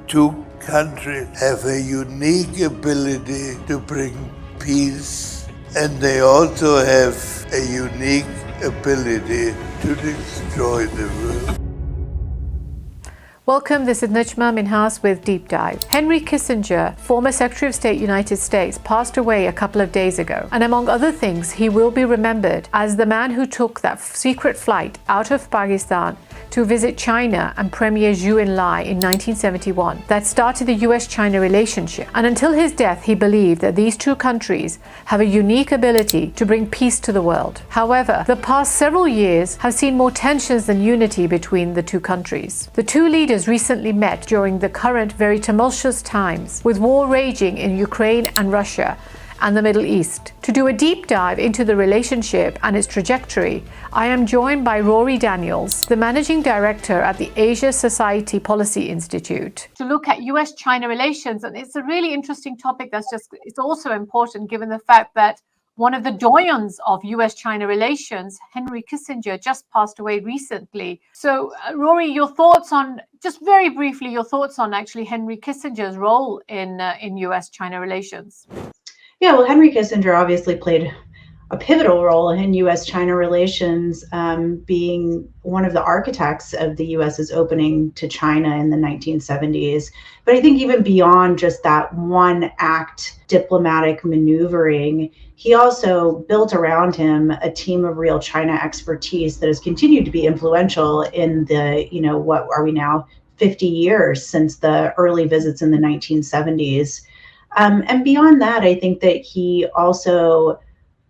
two countries have a unique ability to bring peace, and they also have a unique ability to destroy the world. Welcome, this is Najma Minhas with Deep Dive. Henry Kissinger, former Secretary of State, United States, passed away a couple of days ago. And among other things, he will be remembered as the man who took that secret flight out of Pakistan to visit China and Premier Zhou Enlai in 1971 that started the U.S. China relationship. And until his death, he believed that these two countries have a unique ability to bring peace to the world. However, the past several years have seen more tensions than unity between the two countries. The two leaders recently met during the current very tumultuous times, with war raging in Ukraine and Russia and the Middle East. To do a deep dive into the relationship and its trajectory, I am joined by Rorry Daniels, the Managing Director at the Asia Society Policy Institute, to look at U.S. China relations. And it's a really interesting topic it's also important given the fact that one of the doyens of U.S. China relations, Henry Kissinger, just passed away recently. So, Rorry, just very briefly, your thoughts on actually Henry Kissinger's role in U.S. China relations. Yeah, well, Henry Kissinger obviously played a pivotal role in U.S. China relations, being one of the architects of the U.S.'s opening to China in the 1970s. But I think even beyond just that one act diplomatic maneuvering, he also built around him a team of real China expertise that has continued to be influential in the, what are we now, 50 years since the early visits in the 1970s. And beyond that, I think that he also,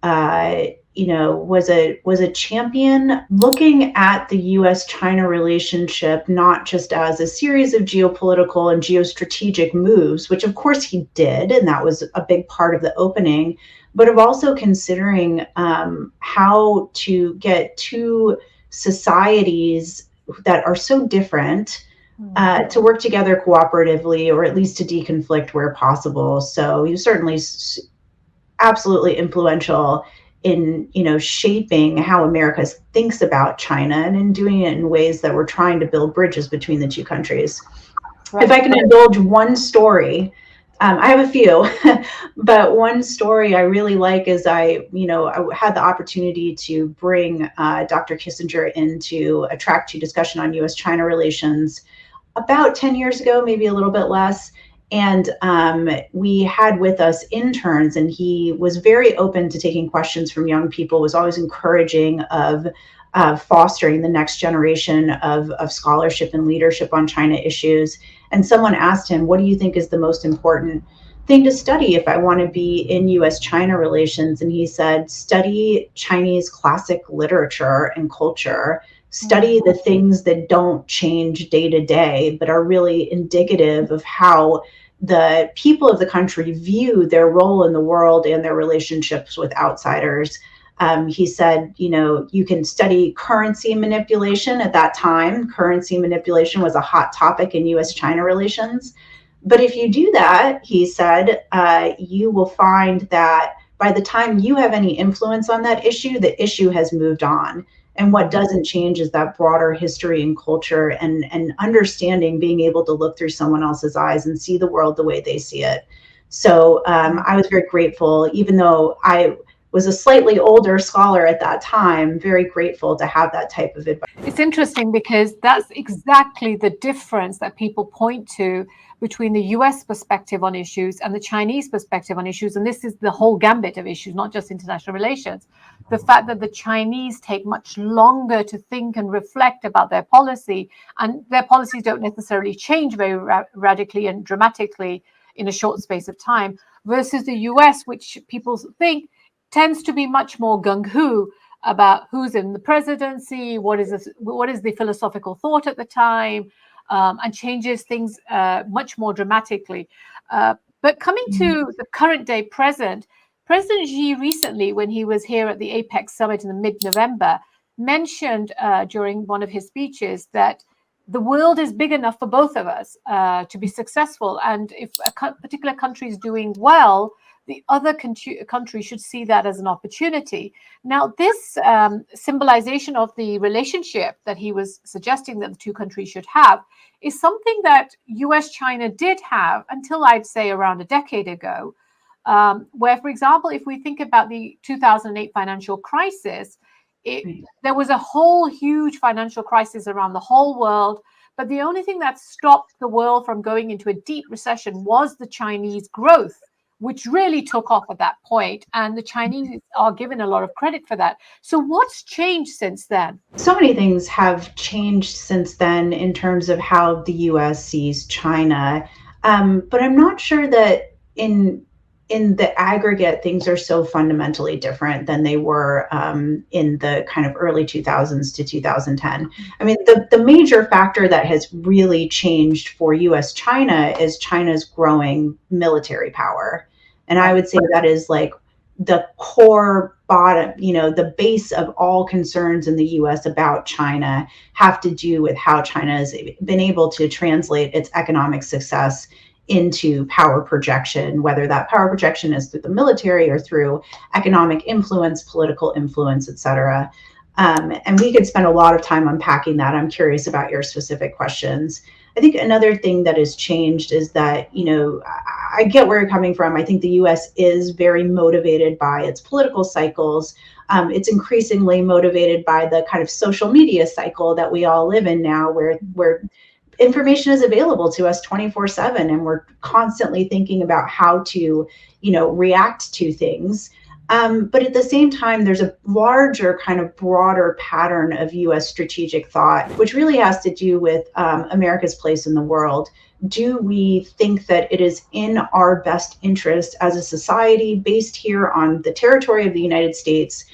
was a champion looking at the U.S.-China relationship, not just as a series of geopolitical and geostrategic moves, which of course he did, and that was a big part of the opening, but of also considering how to get two societies that are so different to work together cooperatively, or at least to deconflict where possible. So he was certainly absolutely influential in, shaping how America thinks about China, and in doing it in ways that we're trying to build bridges between the two countries. Right. If I can indulge one story, I have a few, but one story I really like is I had the opportunity to bring Dr. Kissinger into a track 2 discussion on U.S. China relations about 10 years ago, maybe a little bit less. And we had with us interns, and he was very open to taking questions from young people, was always encouraging of fostering the next generation of scholarship and leadership on China issues. And someone asked him, what do you think is the most important thing to study if I want to be in U.S. China relations? And he said, study Chinese classic literature and culture. Study the things that don't change day to day, but are really indicative of how the people of the country view their role in the world and their relationships with outsiders. He said, you can study currency manipulation. At that time, currency manipulation was a hot topic in U.S. China relations. But if you do that, he said, you will find that by the time you have any influence on that issue, the issue has moved on. And what doesn't change is that broader history and culture and understanding, being able to look through someone else's eyes and see the world the way they see it. So I was very grateful, even though I was a slightly older scholar at that time, very grateful to have that type of advice. It's interesting because that's exactly the difference that people point to between the US perspective on issues and the Chinese perspective on issues. And this is the whole gambit of issues, not just international relations. The fact that the Chinese take much longer to think and reflect about their policy, and their policies don't necessarily change very radically and dramatically in a short space of time, versus the US, which people think tends to be much more gung-ho about who's in the presidency, what is the philosophical thought at the time, and changes things much more dramatically. But coming to the current day present, President Xi recently, when he was here at the APEC summit in the mid-November, mentioned during one of his speeches that the world is big enough for both of us to be successful. And if a particular country is doing well, the other country should see that as an opportunity. Now, this symbolization of the relationship that he was suggesting that the two countries should have is something that U.S. China did have until, I'd say, around a decade ago, where, for example, if we think about the 2008 financial crisis, there was a whole huge financial crisis around the whole world. But the only thing that stopped the world from going into a deep recession was the Chinese growth, which really took off at that point. And the Chinese are given a lot of credit for that. So what's changed since then? So many things have changed since then in terms of how the U.S. sees China. But I'm not sure that in the aggregate, things are so fundamentally different than they were in the kind of early 2000s to 2010. I mean, the major factor that has really changed for U.S. China is China's growing military power. And I would say that is like the core bottom, the base of all concerns in the U.S. about China have to do with how China has been able to translate its economic success into power projection, whether that power projection is through the military or through economic influence, political influence, et cetera. And we could spend a lot of time unpacking that. I'm curious about your specific questions. I think another thing that has changed is that, I get where you're coming from. I think the U.S. is very motivated by its political cycles. It's increasingly motivated by the kind of social media cycle that we all live in now, where information is available to us 24/7, and we're constantly thinking about how to, react to things. But at the same time, there's a larger kind of broader pattern of U.S. strategic thought, which really has to do with America's place in the world. Do we think that it is in our best interest as a society based here on the territory of the United States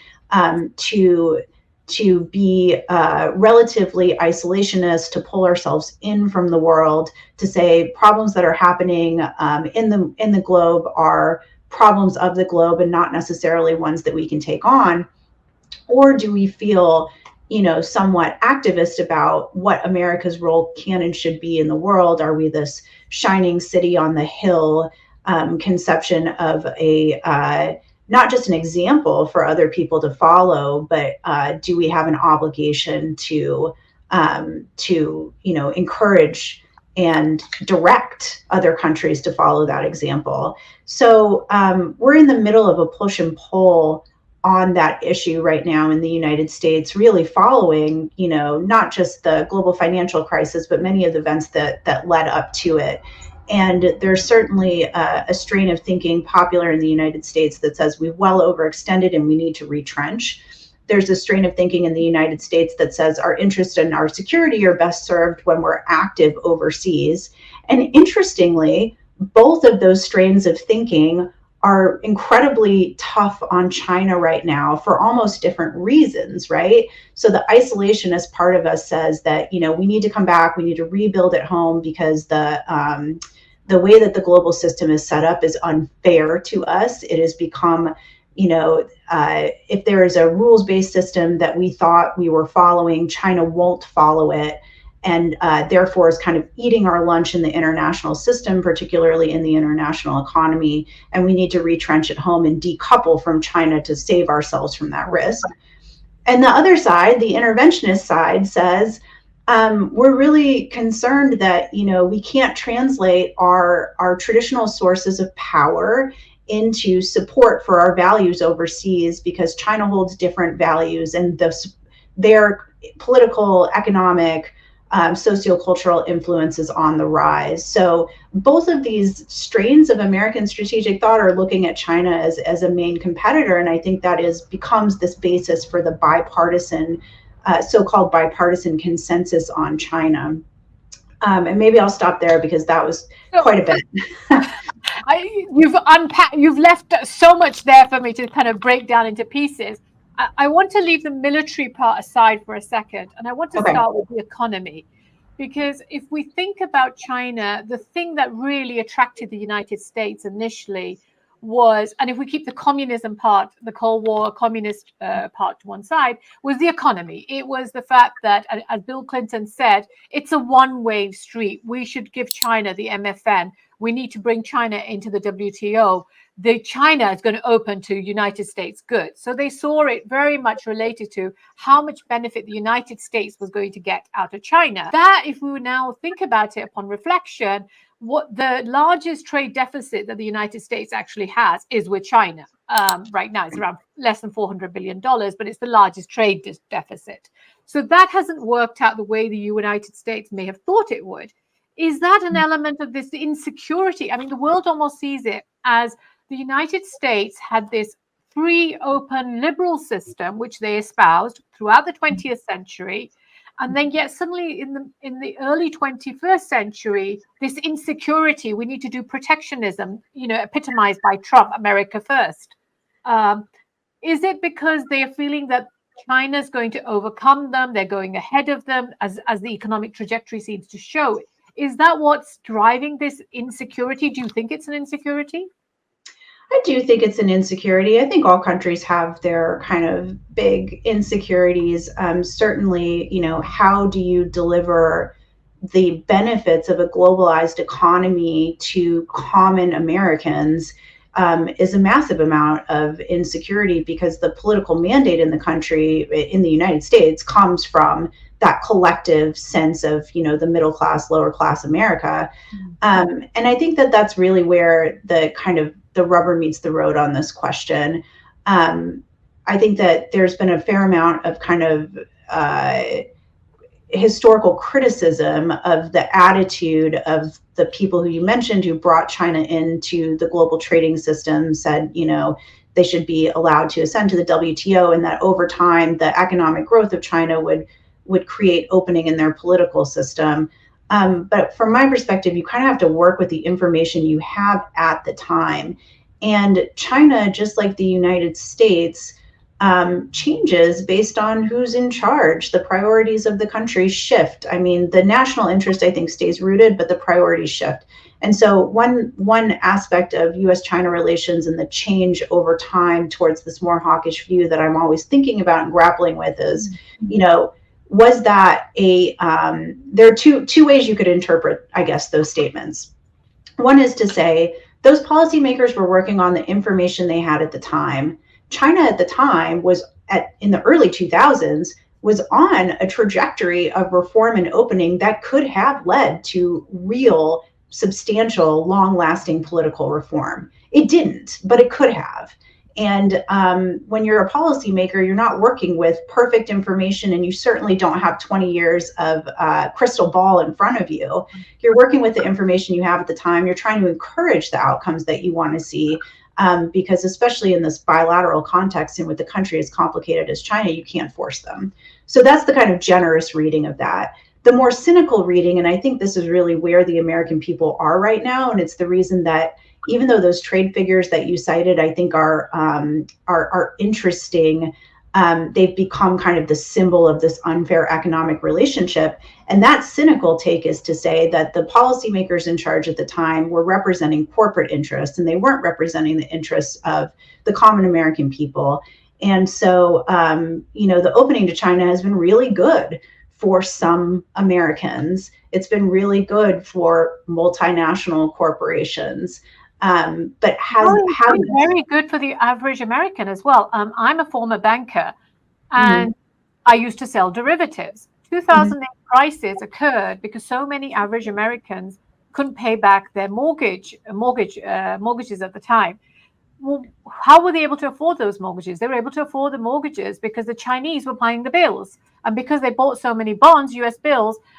to be relatively isolationist, to pull ourselves in from the world, to say problems that are happening in the globe are problems of the globe and not necessarily ones that we can take on? Or do we feel, somewhat activist about what America's role can and should be in the world? Are we this shining city on the hill conception of a not just an example for other people to follow, but do we have an obligation to encourage and direct other countries to follow that example? So we're in the middle of a push and pull on that issue right now in the United States, really following, not just the global financial crisis, but many of the events that led up to it. And there's certainly a strain of thinking popular in the United States that says we've well overextended and we need to retrench. There's a strain of thinking in the United States that says our interests and our security are best served when we're active overseas. And interestingly, both of those strains of thinking are incredibly tough on China right now for almost different reasons, right? So the isolationist part of us says that, we need to come back, we need to rebuild at home because the way that the global system is set up is unfair to us. It has become, if there is a rules-based system that we thought we were following, China won't follow it. And therefore is kind of eating our lunch in the international system, particularly in the international economy. And we need to retrench at home and decouple from China to save ourselves from that risk. And the other side, the interventionist side, says, we're really concerned that, we can't translate our traditional sources of power into support for our values overseas because China holds different values and their political, economic, sociocultural influence is on the rise. So both of these strains of American strategic thought are looking at China as a main competitor. And I think that becomes this basis for the bipartisan so-called bipartisan consensus on China. And maybe I'll stop there because that was quite a bit. You've left so much there for me to kind of break down into pieces. I want to leave the military part aside for a second, and I want to start with the economy. Because if we think about China, the thing that really attracted the United States initially was, and if we keep the communism part, the Cold War communist part to one side, was the economy. It was the fact that, as Bill Clinton said, it's a one-way street. We should give China the MFN. We need to bring China into the WTO. The China is going to open to United States goods. So they saw it very much related to how much benefit the United States was going to get out of China. That, if we now think about it upon reflection, what the largest trade deficit that the United States actually has is with China. Right now, it's around less than $400 billion, but it's the largest trade deficit. So that hasn't worked out the way the United States may have thought it would. Is that an element of this insecurity? I mean, the world almost sees it as the United States had this free, open, liberal system, which they espoused throughout the 20th century. And then yet suddenly in the early 21st century, this insecurity, we need to do protectionism, epitomized by Trump, America first. Is it because they are feeling that China's going to overcome them, they're going ahead of them, as the economic trajectory seems to show? Is that what's driving this insecurity? Do you think it's an insecurity? I do think it's an insecurity. I think all countries have their kind of big insecurities. Certainly, how do you deliver the benefits of a globalized economy to common Americans is a massive amount of insecurity, because the political mandate in the country, in the United States, comes from that collective sense of, the middle class, lower class America. And I think that that's really where the rubber meets the road on this question. I think that there's been a fair amount of kind of historical criticism of the attitude of the people who you mentioned who brought China into the global trading system, said, they should be allowed to ascend to the WTO, and that over time, the economic growth of China would create opening in their political system. But from my perspective, you kind of have to work with the information you have at the time. And China, just like the United States, changes based on who's in charge. The priorities of the country shift. I mean, the national interest, I think, stays rooted, but the priorities shift. And so one aspect of U.S. China relations and the change over time towards this more hawkish view that I'm always thinking about and grappling with is, was that there are two ways you could interpret, I guess, those statements. One is to say those policymakers were working on the information they had at the time. China at the time was in the early 2000s was on a trajectory of reform and opening that could have led to real, substantial, long-lasting political reform. It didn't, but it could have. And when you're a policymaker, you're not working with perfect information, and you certainly don't have 20 years of crystal ball in front of you. You're working with the information you have at the time. You're trying to encourage the outcomes that you want to see, because especially in this bilateral context and with the country as complicated as China, you can't force them. So that's the kind of generous reading of that. The more cynical reading, and I think this is really where the American people are right now, and it's the reason that even though those trade figures that you cited, I think are interesting, they've become kind of the symbol of this unfair economic relationship. And that cynical take is to say that the policymakers in charge at the time were representing corporate interests, and they weren't representing the interests of the common American people. And so, the opening to China has been really good for some Americans. It's been really good for multinational corporations. But very good for the average American as well. I'm a former banker, and I used to sell derivatives. 2008 crisis occurred because so many average Americans couldn't pay back their mortgages at the time. Well, how were they able to afford those mortgages? They were able to afford the mortgages because the Chinese were paying the bills. And because they bought so many bonds, US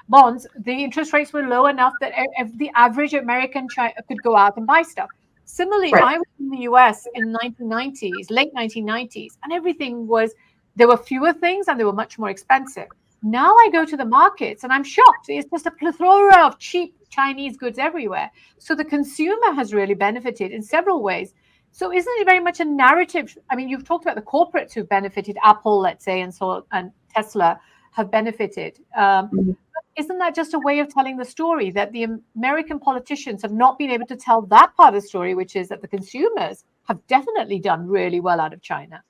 bonds, the interest rates were low enough that the average American could go out and buy stuff. Similarly, right. I was in the US in the 1990s, late 1990s, and there were fewer things and they were much more expensive. Now I go to the markets and I'm shocked. It's just a plethora of cheap Chinese goods everywhere. So the consumer has really benefited in several ways. So isn't it very much a narrative? I mean, you've talked about the corporates who've benefited, Apple, let's say, and Tesla. have benefited. Isn't that just a way of telling the story that the American politicians have not been able to tell that part of the story, which is that the consumers have definitely done really well out of China?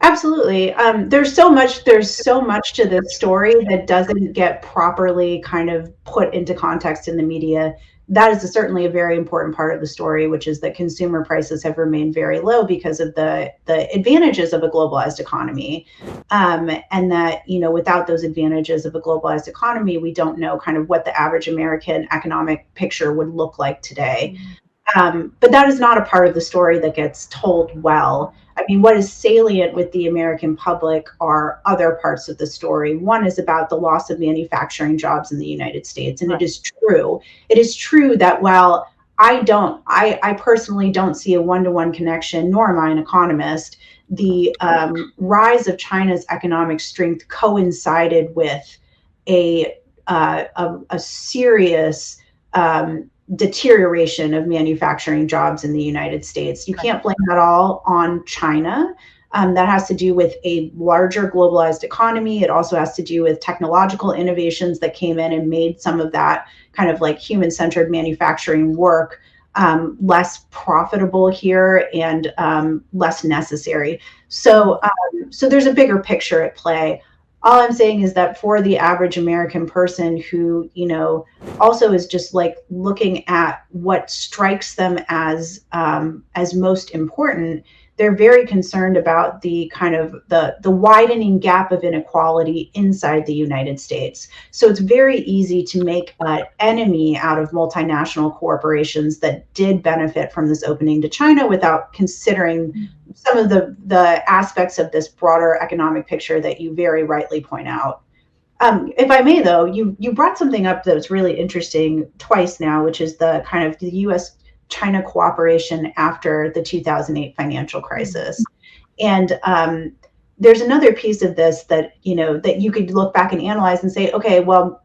Absolutely. There's so much to this story that doesn't get properly kind of put into context in the media. That is certainly a very important part of the story, which is that consumer prices have remained very low because of the advantages of a globalized economy. And that, without those advantages of a globalized economy, we don't know kind of what the average American economic picture would look like today. But that is not a part of the story that gets told well. I mean, what is salient with the American public are other parts of the story. One is about the loss of manufacturing jobs in the United States. And It is true. It is true that while I personally don't see a one-to-one connection, nor am I an economist, the rise of China's economic strength coincided with a serious deterioration of manufacturing jobs in the United States. You can't blame that all on China. That has to do with a larger globalized economy. It also has to do with technological innovations that came in and made some of that kind of like human-centered manufacturing work less profitable here and less necessary. So there's a bigger picture at play. All I'm saying is that for the average American person who, also is just like looking at what strikes them as most important, they're very concerned about the kind of the widening gap of inequality inside the United States. So it's very easy to make an enemy out of multinational corporations that did benefit from this opening to China without considering some of the aspects of this broader economic picture that you very rightly point out. If I may, though, you brought something up that's really interesting twice now, which is the kind of the U.S. China cooperation after the 2008 financial crisis. And there's another piece of this that, that you could look back and analyze and say, okay, well,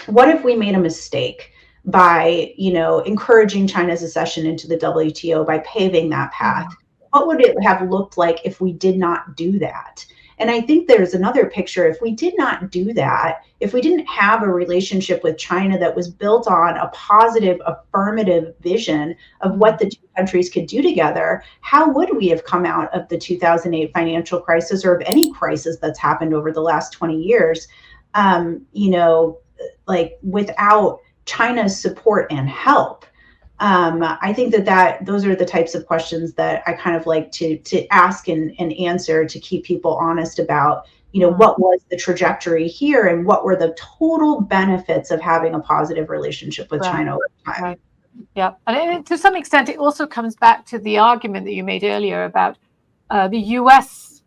what if we made a mistake by, encouraging China's accession into the WTO by paving that path? What would it have looked like if we did not do that? And I think there's another picture. If we did not do that, if we didn't have a relationship with China that was built on a positive, affirmative vision of what the two countries could do together, how would we have come out of the 2008 financial crisis or of any crisis that's happened over the last 20 years, like without China's support and help? I think that those are the types of questions that I kind of like to ask and answer to keep people honest about, what was the trajectory here and what were the total benefits of having a positive relationship with China over time. Right. Yeah. And to some extent, it also comes back to the argument that you made earlier about the US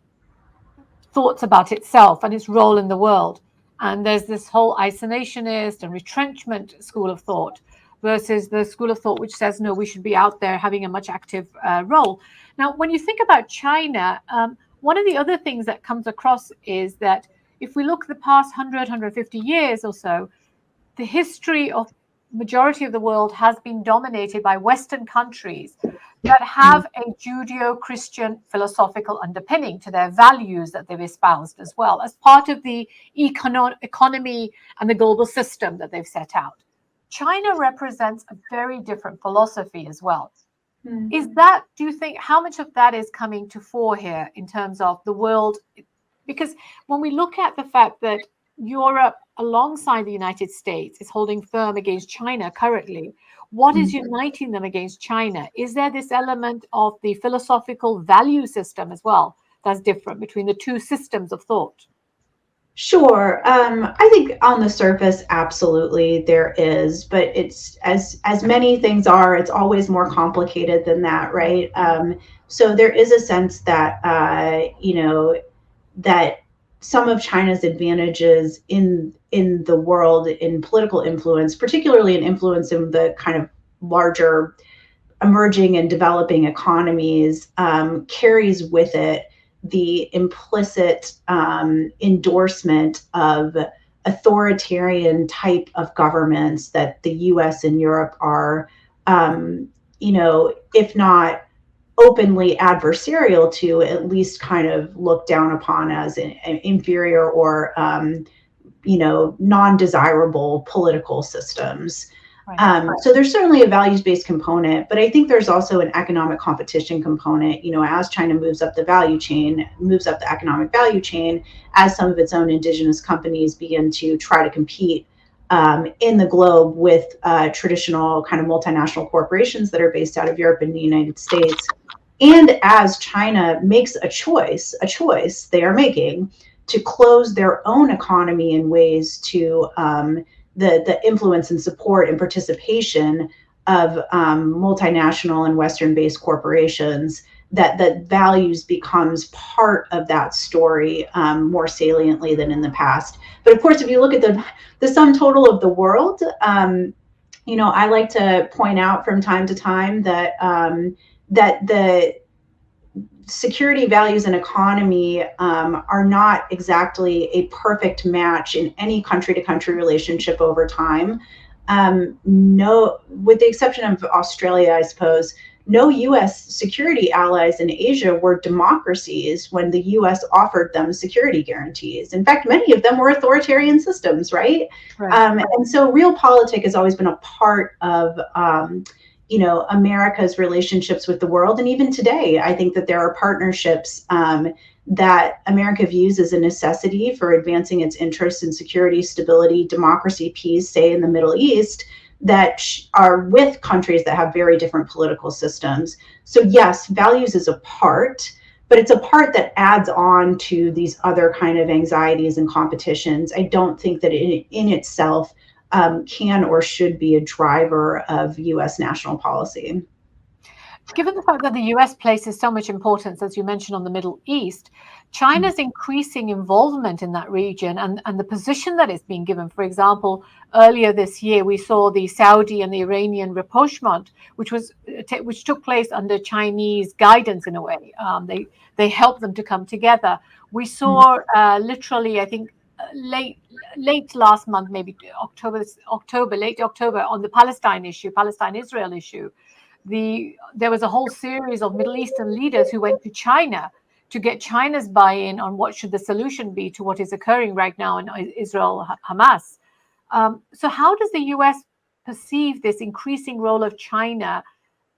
thoughts about itself and its role in the world. And there's this whole isolationist and retrenchment school of thought versus the school of thought which says, no, we should be out there having a much active role. Now, when you think about China, one of the other things that comes across is that if we look at the past 100, 150 years or so, the history of majority of the world has been dominated by Western countries that have a Judeo-Christian philosophical underpinning to their values that they've espoused as well as part of the economy and the global system that they've set out. China represents a very different philosophy as well. Is that, do you think, how much of that is coming to fore here in terms of the world? Because when we look at the fact that Europe, alongside the United States, is holding firm against China currently, what is uniting them against China? Is there this element of the philosophical value system as well that's different between the two systems of thought? Sure. I think on the surface, absolutely there is, but it's as many things are, it's always more complicated than that, right? So there is a sense that, that some of China's advantages in the world in political influence, particularly in influence in the kind of larger emerging and developing economies, carries with it the implicit endorsement of authoritarian type of governments that the US and Europe are, if not openly adversarial to, at least kind of looked down upon as inferior or non-desirable political systems. Right. So there's certainly a values-based component, but I think there's also an economic competition component. As China moves up the economic value chain, as some of its own indigenous companies begin to try to compete in the globe with traditional kind of multinational corporations that are based out of Europe and the United States. And as China makes a choice they are making to close their own economy in ways to the influence and support and participation of multinational and Western-based corporations, that values becomes part of that story more saliently than in the past. But of course, if you look at the sum total of the world, I like to point out from time to time that that the security, values, and economy are not exactly a perfect match in any country-to-country relationship over time. No, with the exception of Australia, I suppose, no U.S. security allies in Asia were democracies when the U.S. offered them security guarantees. In fact, many of them were authoritarian systems, right? And so realpolitik has always been a part of America's relationships with the world. And even today, I think that there are partnerships that America views as a necessity for advancing its interests in security, stability, democracy, peace, say in the Middle East, that are with countries that have very different political systems. So yes, values is a part, but it's a part that adds on to these other kind of anxieties and competitions. I don't think that in itself can or should be a driver of U.S. national policy. Given the fact that the US places so much importance, as you mentioned, on the Middle East, China's increasing involvement in that region and the position that it's being given. For example, earlier this year, we saw the Saudi and the Iranian rapprochement, which took place under Chinese guidance in a way. They helped them to come together. We saw literally, I think, late last month, maybe late October, on the Palestine-Israel issue. There was a whole series of Middle Eastern leaders who went to China to get China's buy-in on what should the solution be to what is occurring right now in Israel-Hamas. So how does the US perceive this increasing role of China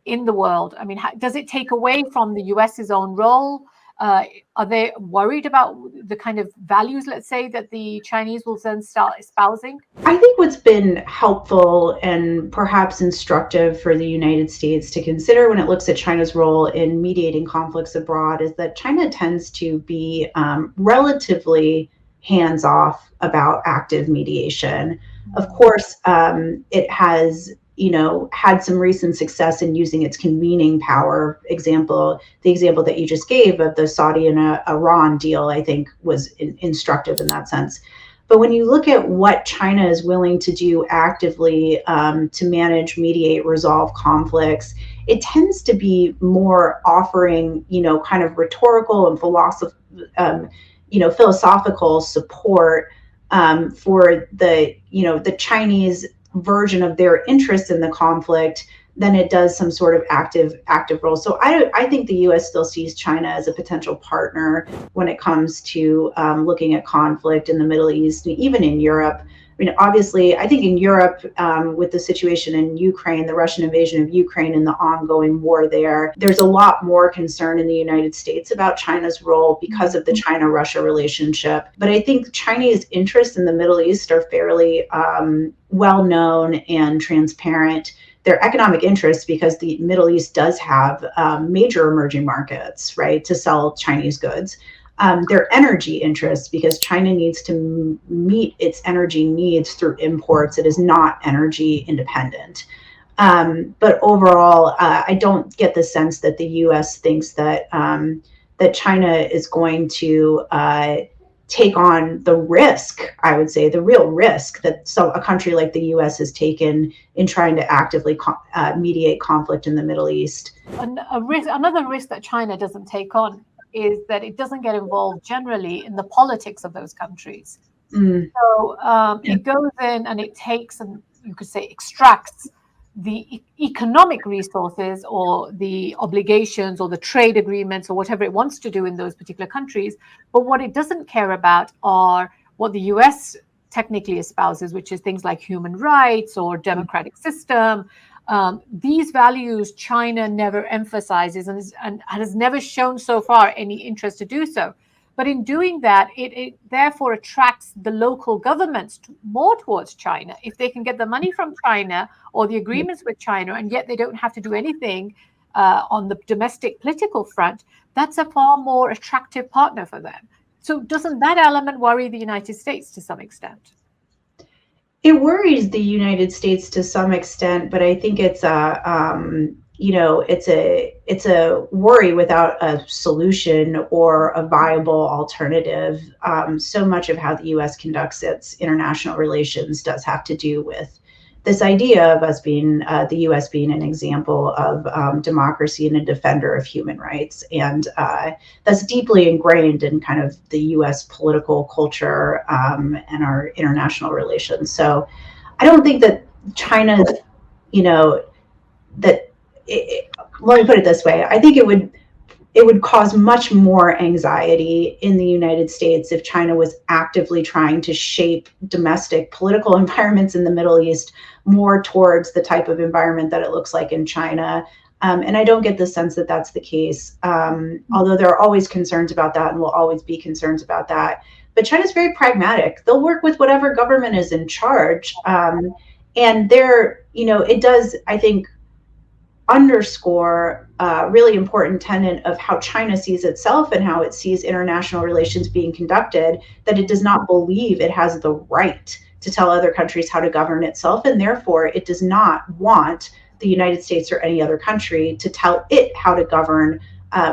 in the world? I mean, does it take away from the US's own role? Are they worried about the kind of values, let's say, that the Chinese will then start espousing? I think what's been helpful and perhaps instructive for the United States to consider when it looks at China's role in mediating conflicts abroad is that China tends to be relatively hands-off about active mediation. Of course, it has had some recent success in using its convening power. The example that you just gave of the Saudi and Iran deal, I think, was instructive in that sense. But when you look at what China is willing to do actively to manage, mediate, resolve conflicts, it tends to be more offering, kind of rhetorical and philosophical support for the Chinese version of their interest in the conflict than it does some sort of active role. So I think the U.S. still sees China as a potential partner when it comes to looking at conflict in the Middle East, even in Europe. I mean, obviously, I think in Europe, with the situation in Ukraine, the Russian invasion of Ukraine and the ongoing war there's a lot more concern in the United States about China's role because of the China-Russia relationship. But I think Chinese interests in the Middle East are fairly well known and transparent. Their economic interests, because the Middle East does have major emerging markets, right, to sell Chinese goods. Their energy interests, because China needs to meet its energy needs through imports. It is not energy independent. But overall, I don't get the sense that the U.S. thinks that that China is going to take on the risk, I would say, the real risk that a country like the U.S. has taken in trying to actively mediate conflict in the Middle East. Another risk that China doesn't take on is that it doesn't get involved generally in the politics of those countries. So it goes in and it takes, and you could say extracts, the economic resources or the obligations or the trade agreements or whatever it wants to do in those particular countries. But what it doesn't care about are what the US technically espouses, which is things like human rights or democratic system. These values China never emphasizes and has never shown so far any interest to do so. But in doing that, it therefore attracts the local governments more towards China. If they can get the money from China or the agreements with China, and yet they don't have to do anything on the domestic political front, that's a far more attractive partner for them. So doesn't that element worry the United States to some extent? It worries the United States to some extent, but I think it's it's a worry without a solution or a viable alternative. So much of how the U.S. conducts its international relations does have to do with this idea of us being the U.S. being an example of democracy and a defender of human rights, and that's deeply ingrained in kind of the U.S. political culture and our international relations. So, I don't think that China's, let me put it this way: I think it would cause much more anxiety in the United States if China was actively trying to shape domestic political environments in the Middle East more towards the type of environment that it looks like in China. And I don't get the sense that that's the case, although there are always concerns about that and will always be concerns about that. But China's very pragmatic. They'll work with whatever government is in charge. And it does, I think, underscore a really important tenet of how China sees itself and how it sees international relations being conducted, that it does not believe it has the right to tell other countries how to govern itself, and therefore it does not want the United States or any other country to tell it how to govern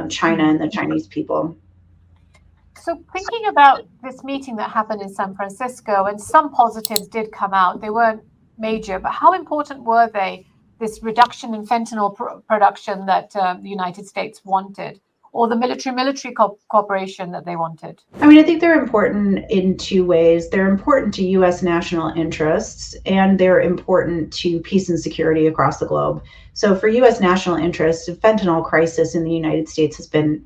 China and the Chinese people. So thinking about this meeting that happened in San Francisco, and some positives did come out, they weren't major, but how important were they, this reduction in fentanyl production that the United States wanted, or the military cooperation that they wanted? I mean, I think they're important in two ways. They're important to U.S. national interests, and they're important to peace and security across the globe. So for U.S. national interests, the fentanyl crisis in the United States has been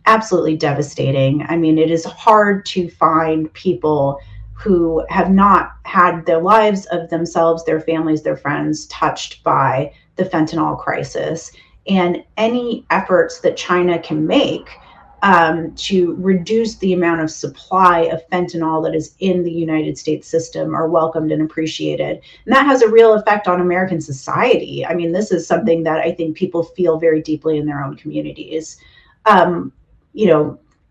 absolutely devastating. I mean, it is hard to find people who have not had their lives of themselves, their families, their friends touched by the fentanyl crisis. And any efforts that China can make to reduce the amount of supply of fentanyl that is in the United States system are welcomed and appreciated. And that has a real effect on American society. I mean, this is something that I think people feel very deeply in their own communities.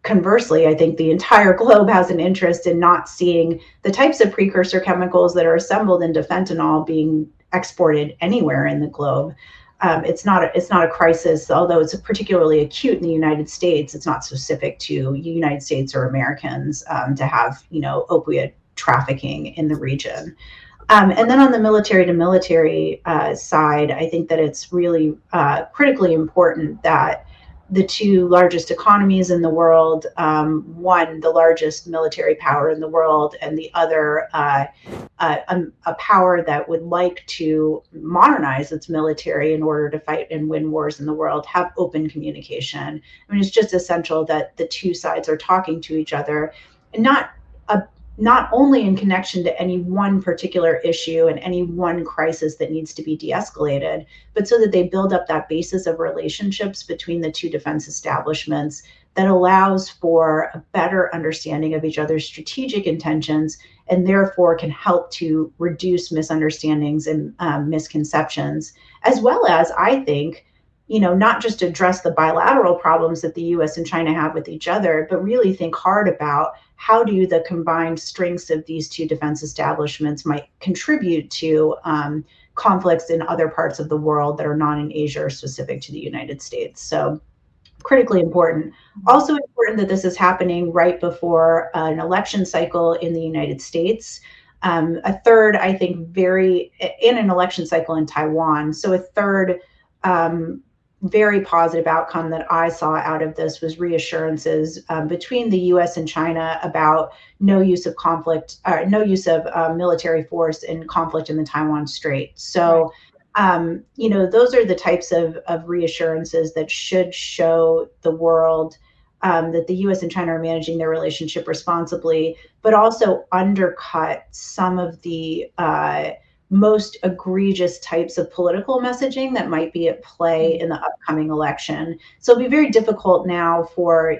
Conversely, I think the entire globe has an interest in not seeing the types of precursor chemicals that are assembled into fentanyl being exported anywhere in the globe. It's not a crisis, although it's particularly acute in the United States. It's not specific to United States or Americans to have opiate trafficking in the region. And then on the military to military side, I think that it's really critically important that the two largest economies in the world, one, the largest military power in the world, and the other, a power that would like to modernize its military in order to fight and win wars in the world, have open communication. I mean, it's just essential that the two sides are talking to each other, and not only in connection to any one particular issue and any one crisis that needs to be de-escalated, but so that they build up that basis of relationships between the two defense establishments that allows for a better understanding of each other's strategic intentions, and therefore can help to reduce misunderstandings and misconceptions, as well as, I think, not just address the bilateral problems that the U.S. and China have with each other, but really think hard about how do the combined strengths of these two defense establishments might contribute to conflicts in other parts of the world that are not in Asia or specific to the United States. So critically important. Also important that this is happening right before an election cycle in the United States. A third, I think, in an election cycle in Taiwan. So a third very positive outcome that I saw out of this was reassurances between the U.S. and China about no use of military force in conflict in the Taiwan Strait. So, those are the types of reassurances that should show the world that the U.S. and China are managing their relationship responsibly, but also undercut some of the most egregious types of political messaging that might be at play in the upcoming election. So it'll be very difficult now for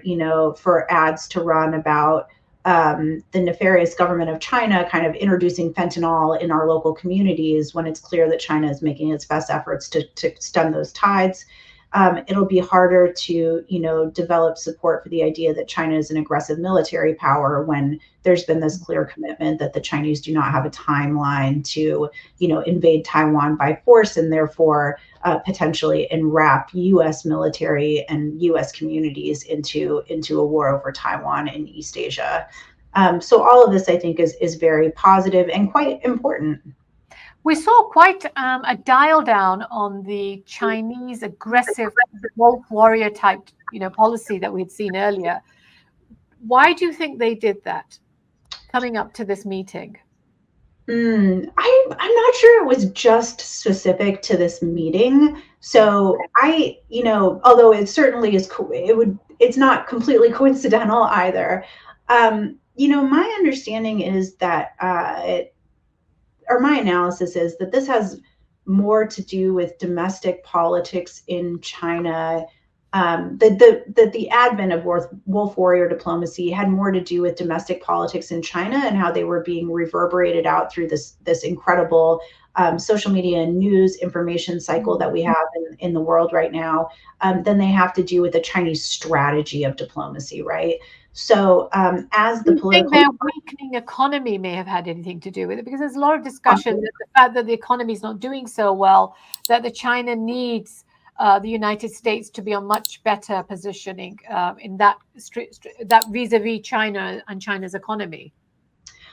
ads to run about the nefarious government of China kind of introducing fentanyl in our local communities when it's clear that China is making its best efforts to stem those tides. It'll be harder to, develop support for the idea that China is an aggressive military power when there's been this clear commitment that the Chinese do not have a timeline to, invade Taiwan by force and therefore potentially enwrap U.S. military and U.S. communities into a war over Taiwan in East Asia. So all of this, I think, is very positive and quite important. We saw quite a dial down on the Chinese aggressive wolf warrior type, policy that we'd seen earlier. Why do you think they did that coming up to this meeting? I'm not sure it was just specific to this meeting. So although it certainly is, it's not completely coincidental either. My understanding is that or my analysis is that this has more to do with domestic politics in China. That the advent of wolf warrior diplomacy had more to do with domestic politics in China and how they were being reverberated out through this incredible social media and news information cycle that we have in the world right now, than they have to do with the Chinese strategy of diplomacy, right? So as the political... I think their weakening economy may have had anything to do with it, because there's a lot of discussion that the fact that the economy is not doing so well, that the China needs the United States to be on much better positioning in that vis-a-vis China and China's economy.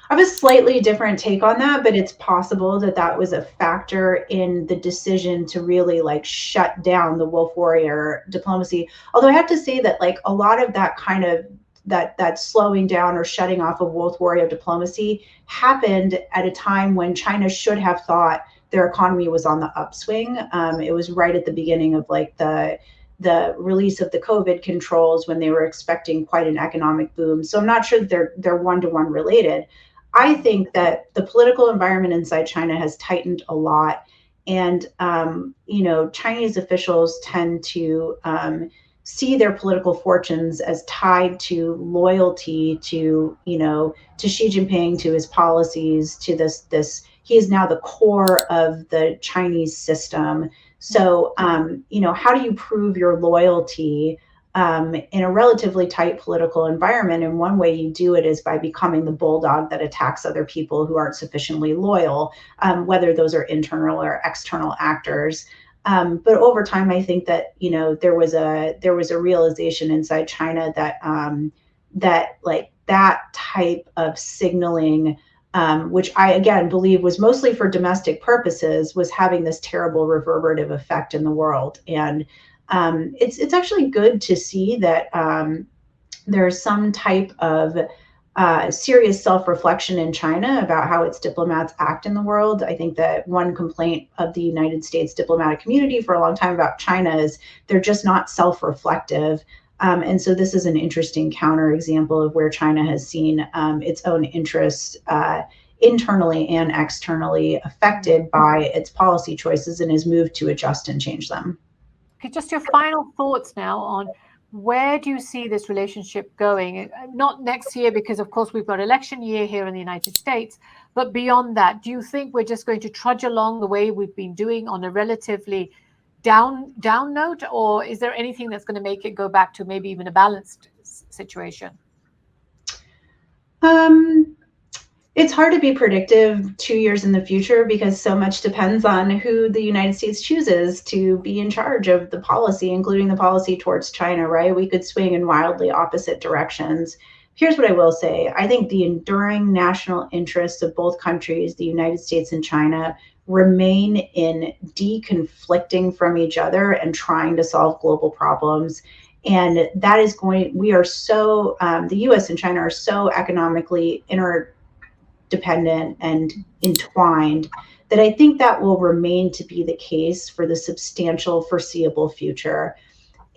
I have a slightly different take on that, but it's possible that was a factor in the decision to really shut down the wolf warrior diplomacy. Although I have to say that a lot of that kind of that slowing down or shutting off of wolf warrior diplomacy happened at a time when China should have thought their economy was on the upswing. It was right at the beginning of the release of the COVID controls when they were expecting quite an economic boom. So I'm not sure that they're one-to-one related. I think that the political environment inside China has tightened a lot. And, Chinese officials tend to see their political fortunes as tied to loyalty to Xi Jinping, to his policies, to this. He is now the core of the Chinese system. So, how do you prove your loyalty in a relatively tight political environment? And one way you do it is by becoming the bulldog that attacks other people who aren't sufficiently loyal, whether those are internal or external actors. But over time, I think that there was a realization inside China that that type of signaling, which I again believe was mostly for domestic purposes, was having this terrible reverberative effect in the world. And it's actually good to see that there's some type of serious self-reflection in China about how its diplomats act in the world. I think that one complaint of the United States diplomatic community for a long time about China is they're just not self-reflective. And so this is an interesting counterexample of where China has seen its own interests internally and externally affected by its policy choices and has moved to adjust and change them. Okay, just your final thoughts now on where do you see this relationship going? Not next year, because of course we've got election year here in the United States, but beyond that, do you think we're just going to trudge along the way we've been doing on a relatively down note, or is there anything that's going to make it go back to maybe even a balanced situation? It's hard to be predictive 2 years in the future because so much depends on who the United States chooses to be in charge of the policy, including the policy towards China, right? We could swing in wildly opposite directions. Here's what I will say. I think the enduring national interests of both countries, the United States and China, remain in deconflicting from each other and trying to solve global problems. And that is we are so, the US and China are so economically interdependent and entwined that I think that will remain to be the case for the substantial foreseeable future.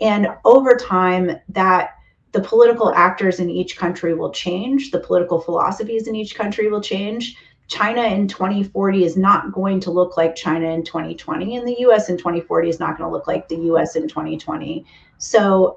And over time, that the political actors in each country will change. The political philosophies in each country will change. China in 2040 is not going to look like China in 2020, and the US in 2040 is not going to look like the US in 2020. So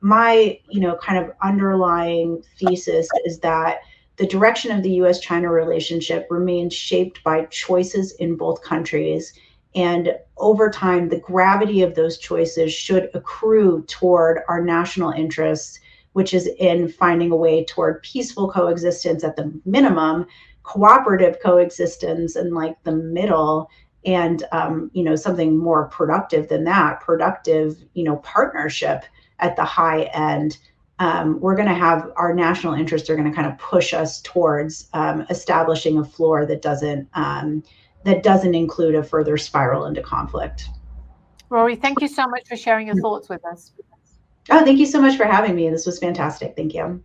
my, kind of underlying thesis is that the direction of the U.S. China relationship remains shaped by choices in both countries. And over time, the gravity of those choices should accrue toward our national interests, which is in finding a way toward peaceful coexistence at the minimum, cooperative coexistence in like the middle, and something more productive than that, productive, partnership at the high end. We're going to have our national interests are going to kind of push us towards establishing a floor that doesn't include a further spiral into conflict. Rorry, thank you so much for sharing your thoughts with us. Oh, thank you so much for having me. This was fantastic. Thank you.